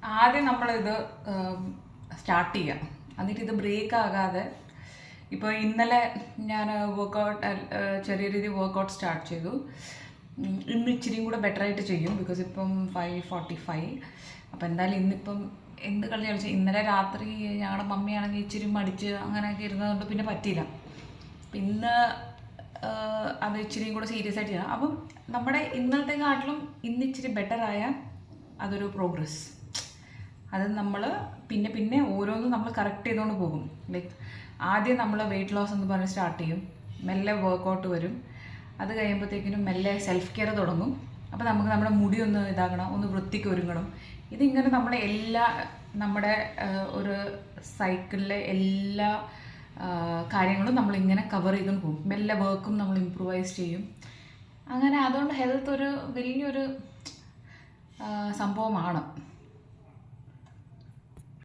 ആദ്യം നമ്മളിത് സ്റ്റാർട്ട് ചെയ്യാം, എന്നിട്ട് ഇത് ബ്രേക്ക് ആകാതെ. ഇപ്പോൾ ഇന്നലെ ഞാൻ വർക്കൗട്ട് ചെറിയ രീതിയിൽ വർക്കൗട്ട് സ്റ്റാർട്ട് ചെയ്തു. ഇന്ന് ഇച്ചിരിയും കൂടെ ബെറ്ററായിട്ട് ചെയ്യും, ബിക്കോസ് ഇപ്പം 5:45. അപ്പോൾ എന്തായാലും ഇന്നിപ്പം എന്ത് കളി കളിച്ചാൽ ഇന്നലെ രാത്രി ഞങ്ങളുടെ മമ്മിയാണെങ്കിൽ ഇച്ചിരി മടിച്ച് അങ്ങനെയൊക്കെ ഇരുന്നതുകൊണ്ട് പിന്നെ പറ്റിയില്ല. ഇന്ന് അത് ഇച്ചിരിയും കൂടെ സീരിയസ് ആയിട്ട് ചെയ്യണം. അപ്പം നമ്മുടെ ഇന്നത്തെക്കാട്ടിലും ഇന്ന് ഇച്ചിരി ബെറ്ററായ അതൊരു പ്രോഗ്രസ്. അത് നമ്മൾ പിന്നെ പിന്നെ ഓരോന്നും നമ്മൾ കറക്റ്റ് ചെയ്തുകൊണ്ട് പോകും. ലൈക്ക് ആദ്യം നമ്മൾ വെയിറ്റ് ലോസ് എന്ന് പറഞ്ഞ് സ്റ്റാർട്ട് ചെയ്യും, മെല്ലെ വർക്കൗട്ട് വരും, അത് കഴിയുമ്പോഴത്തേക്കിനും മെല്ലെ സെൽഫ് കെയർ തുടങ്ങും. അപ്പോൾ നമുക്ക് നമ്മുടെ മുടി ഒന്ന് ഇതാകണം, ഒന്ന് വൃത്തിക്ക് ഒരുങ്ങണം. ഇതിങ്ങനെ നമ്മുടെ ഒരു സൈക്കിളിലെ എല്ലാ കാര്യങ്ങളും നമ്മളിങ്ങനെ കവർ ചെയ്തുകൊണ്ട് പോകും. മെല്ലെ വർക്കും നമ്മൾ ഇമ്പ്രൂവൈസ് ചെയ്യും. അങ്ങനെ അതുകൊണ്ട് ഹെൽത്ത് ഒരു വലിയൊരു സംഭവമാണ്.